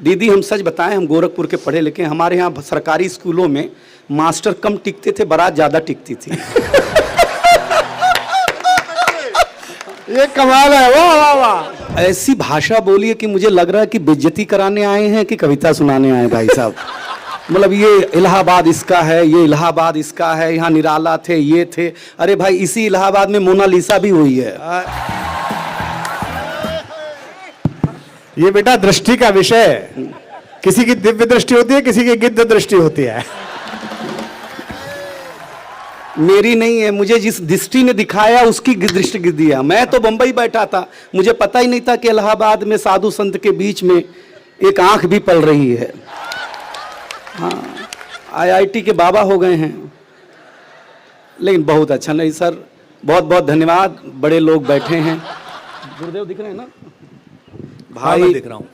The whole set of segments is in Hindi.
दीदी हम सच बताएं, हम गोरखपुर के पढ़े लिखे, हमारे यहाँ सरकारी स्कूलों में मास्टर कम टिकते थे, बारात ज्यादा टिकती थी। ये कमाल है, वाह वाह वाह। ऐसी भाषा बोली है कि मुझे लग रहा है कि बेइज्जती कराने आए हैं कि कविता सुनाने आए भाई साहब। मतलब ये इलाहाबाद इसका है, ये इलाहाबाद इसका है, यहाँ निराला थे, ये थे। अरे भाई इसी इलाहाबाद में मोनालिसा भी हुई है। ये बेटा दृष्टि का विषय है। किसी की दिव्य दृष्टि होती है, किसी की गिद्ध दृष्टि होती है। मेरी नहीं है, मुझे जिस दृष्टि ने दिखाया उसकी दृष्टि दिया। मैं तो बंबई बैठा था, मुझे पता ही नहीं था कि इलाहाबाद में साधु संत के बीच में एक आंख भी पल रही है। हाँ, IIT के बाबा हो गए हैं। लेकिन बहुत अच्छा, नहीं सर, बहुत बहुत धन्यवाद। बड़े लोग बैठे हैं। गुरुदेव दिख रहे हैं ना भाई? मैं दिख रहा हूं।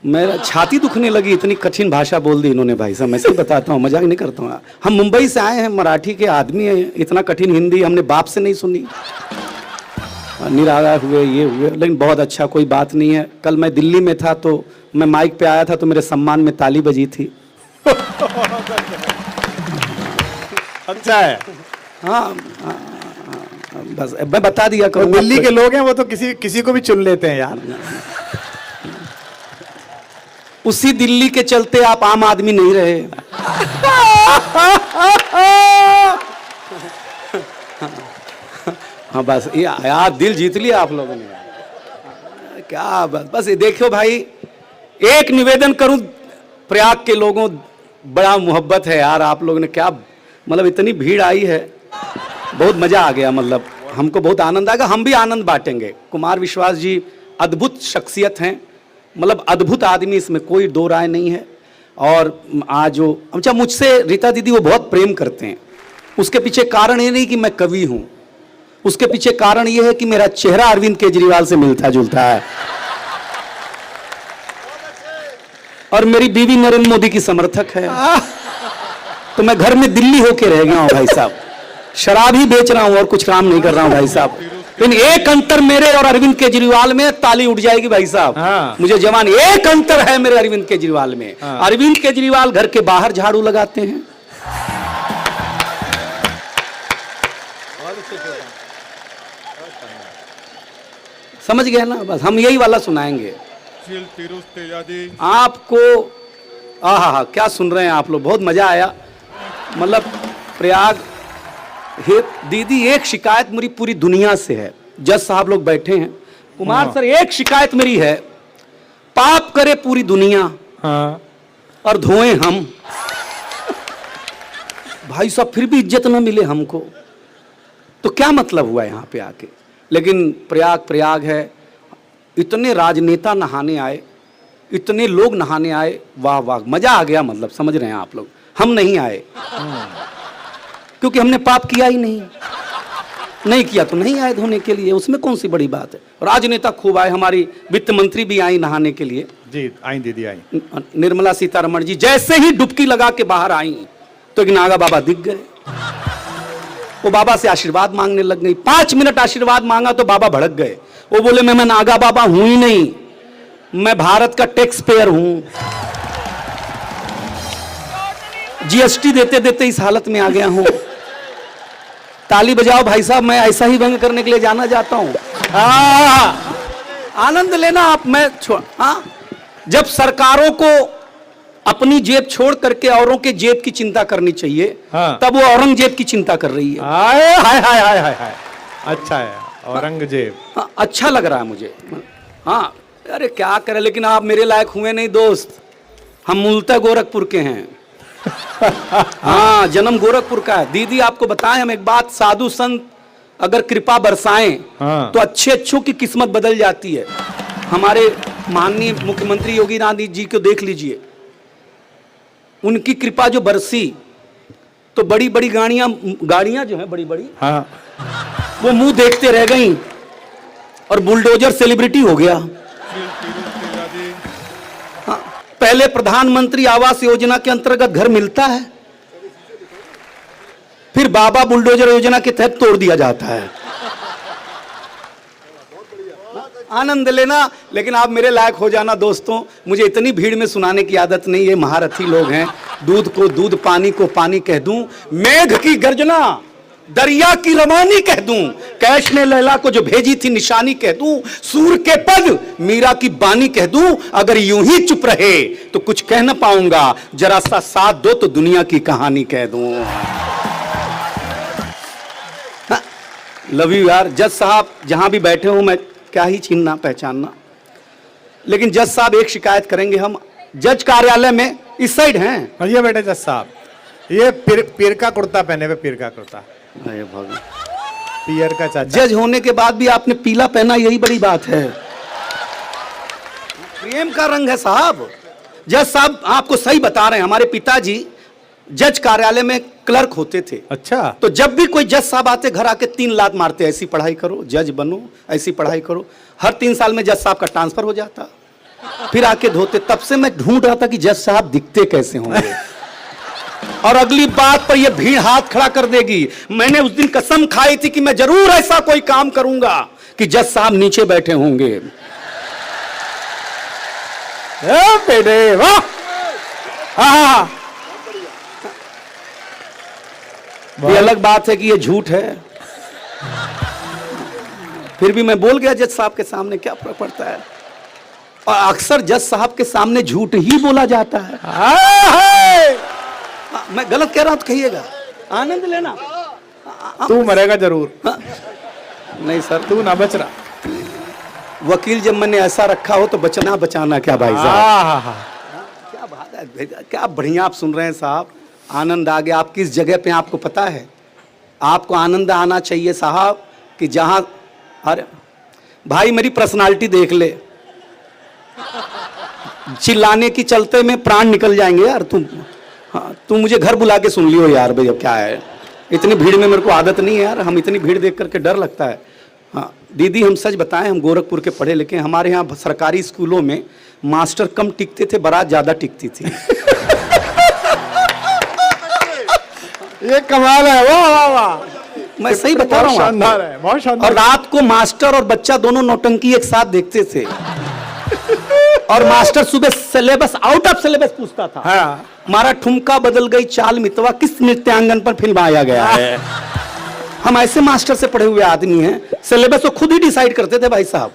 मेरा छाती दुखने लगी, इतनी कठिन भाषा बोल दी इन्होंने भाई साहब। मैं सही बताता हूँ, मजाक नहीं करता हूँ। हम मुंबई से आए हैं, मराठी के आदमी हैं, इतना कठिन हिंदी हमने बाप से नहीं सुनी। निराला हुए, ये हुए, लेकिन बहुत अच्छा, कोई बात नहीं है। कल मैं दिल्ली में था तो मैं माइक पे आया था तो मेरे सम्मान में ताली बजी थी। अच्छा है। हाँ, बस मैं बता दिया करो। दिल्ली के लोग हैं, वो तो किसी को भी चुन लेते हैं यार। उसी दिल्ली के चलते आप आम आदमी नहीं रहे। हाँ बस ये यार, दिल जीत लिया आप लोगों ने। क्या बस ये देखो भाई, एक निवेदन करूं प्रयाग के लोगों, बड़ा मोहब्बत है यार आप लोगों ने। क्या मतलब इतनी भीड़ आई है, बहुत मजा आ गया। मतलब हमको बहुत आनंद आएगा, हम भी आनंद बांटेंगे। कुमार विश्वास जी अद्भुत शख्सियत हैं, मतलब अद्भुत आदमी, इसमें कोई दो राय नहीं है। और आज जो अच्छा मुझसे रीता दीदी वो बहुत प्रेम करते हैं। उसके पीछे कारण ये नहीं कि मैं कवि हूं, उसके पीछे कारण ये है कि मेरा चेहरा अरविंद केजरीवाल से मिलता जुलता है। और मेरी बीवी नरेंद्र मोदी की समर्थक है, तो मैं घर में दिल्ली होके रह गया हूं भाई साहब। शराब ही बेच रहा हूं और कुछ काम नहीं कर रहा हूं भाई साहब। लेकिन एक अंतर मेरे और अरविंद केजरीवाल में, ताली उठ जाएगी भाई साहब। हाँ। मुझे जवान, एक अंतर है मेरे अरविंद केजरीवाल में। हाँ। अरविंद केजरीवाल घर के बाहर झाड़ू लगाते हैं, समझ गए ना? बस हम यही वाला सुनाएंगे आपको। आहा, क्या सुन रहे हैं आप लोग, बहुत मजा आया। मतलब प्रयाग हे दीदी, एक शिकायत मेरी पूरी दुनिया से है। जज साहब लोग बैठे हैं, कुमार सर, एक शिकायत मेरी है, पाप करे पूरी दुनिया और धोएं हम। भाई साहब फिर भी इज्जत ना मिले हमको, तो क्या मतलब हुआ यहाँ पे आके? लेकिन प्रयाग है, इतने राजनेता नहाने आए, इतने लोग नहाने आए, वाह वाह, मजा आ गया। मतलब समझ रहे हैं आप लोग, हम नहीं आए क्योंकि हमने पाप किया ही नहीं किया तो नहीं आए धोने के लिए, उसमें कौन सी बड़ी बात है। राजनेता खूब आए, हमारी वित्त मंत्री भी आई नहाने के लिए जी, आई दीदी आई, निर्मला सीतारमण जी। जैसे ही डुबकी लगा के बाहर आई तो एक नागा बाबा दिख गए, वो बाबा से आशीर्वाद मांगने लग गई। 5 मिनट आशीर्वाद मांगा तो बाबा भड़क गए। वो बोले मैं नागा बाबा हूं ही नहीं, मैं भारत का टैक्स पेयर हूं। GST देते देते इस हालत में आ गया हूं। ताली बजाओ भाई साहब, मैं ऐसा ही व्यंग करने के लिए जाना चाहता हूं। आनंद लेना आप। मैं जब सरकारों को अपनी जेब छोड़ करके औरों के जेब की चिंता करनी चाहिए, तब वो औरंगजेब की चिंता कर रही है। हाय हाय हाय हाय हाय, अच्छा है औरंगजेब। अच्छा लग रहा है मुझे। हाँ अरे क्या करे, लेकिन आप मेरे लायक हुए नहीं दोस्त। हम मूलतः गोरखपुर के हैं। हाँ, जन्म गोरखपुर का है। दीदी आपको बताएं हम एक बात, साधु संत अगर कृपा बरसाएं तो अच्छे अच्छों की किस्मत बदल जाती है। हमारे माननीय मुख्यमंत्री योगी आदित्यनाथ जी को देख लीजिए, उनकी कृपा जो बरसी तो बड़ी बड़ी गाड़ियां जो है बड़ी बड़ी, वो मुंह देखते रह गई और बुलडोजर सेलिब्रिटी हो गया। हाँ, पहले प्रधानमंत्री आवास योजना के अंतर्गत घर मिलता है, फिर बाबा बुलडोजर योजना के तहत तोड़ दिया जाता है। आनंद लेना, लेकिन आप मेरे लायक हो जाना दोस्तों। मुझे इतनी भीड़ में सुनाने की आदत नहीं है, महारथी लोग हैं। दूध को दूध, पानी को पानी कह दूं, मेघ की गर्जना दरिया की रवानी कह दूं, कैश ने लैला को जो भेजी थी निशानी कह दूं, सूर के पद मीरा की बानी कह दूं। अगर यूं ही चुप रहे तो कुछ कह ना पाऊंगा, जरा सा साथ दो तो दुनिया की कहानी कह दूं। लव यू यार। जज साहब जहां भी बैठे हो, मैं क्या ही छीनना पहचानना, लेकिन जज साहब एक शिकायत करेंगे हम। जज कार्यालय में इस साइड हैं। और ये बेटे जज साहब, ये पीर का कुर्ता पहने हुए, पीर का कुर्ता, अरे भगवान, पियर का चाचा। जज होने के बाद भी आपने पीला पहना, यही बड़ी बात है। प्रेम का रंग है साहब। जज साहब आपको सही बता रहे हैं, हमारे पिताजी जज कार्यालय में क्लर्क होते थे। अच्छा। तो जब भी कोई जज साहब आते घर आके 3 लात मारते, ऐसी पढ़ाई करो जज बनो, ऐसी पढ़ाई करो। हर 3 साल में जज साहब का ट्रांसफर हो जाता, फिर आके धोते। तब से मैं ढूंढ रहा था कि जज साहब दिखते कैसे होंगे। और अगली बात पर यह भीड़ हाथ खड़ा कर देगी। मैंने उस दिन कसम खाई थी कि मैं जरूर ऐसा कोई काम करूंगा कि जज साहब नीचे बैठे होंगे। बेटे वाह, हाँ। ये अलग बात है कि ये झूठ है, फिर भी मैं बोल गया जज साहब के सामने, क्या फर्क पड़ता है। और अक्सर जज साहब के सामने झूठ ही बोला जाता है। मैं गलत कह रहा हूं तो कहिएगा, आनंद लेना। तू मरेगा जरूर। नहीं सर, तू ना बच रहा। वकील जब मैंने ऐसा रखा हो तो बचना बचाना क्या भाई साहब। क्या बात है, क्या बढ़िया आप सुन रहे हैं साहब। आनंद आ गया। आप किस जगह पे आपको पता है। आपको आनंद आना चाहिए साहब कि जहां, अरे भाई मेरी पर्सनालिटी देख ले, चिल्लाने की चलते में प्राण निकल जाएंगे यार। तुम, हाँ तुम मुझे घर बुला के सुन लियो यार भाई, अब क्या है। इतनी भीड़ में मेरे को आदत नहीं है यार, हम इतनी भीड़ देख करके डर लगता है। हाँ दीदी हम सच बताएं, हम गोरखपुर के पढ़े लिखे, हमारे यहाँ सरकारी स्कूलों में मास्टर कम टिकते थे, बारात ज्यादा टिकती थी। ये कमाल है, वाह वाह वाह। मैं सही बता रहा हूँ, शानदार है, बहुत शानदार। और रात को मास्टर और बच्चा दोनों नौटंकी एक साथ देखते थे। और मास्टर सुबह सिलेबस, आउट ऑफ सिलेबस पूछता था। हाँ। हमारा ठुमका बदल गई चाल मितवा किस नृत्यांगन पर फिल्माया गया है। हम ऐसे मास्टर से पढ़े हुए आदमी हैं, सिलेबस तो खुद ही डिसाइड करते थे भाई साहब।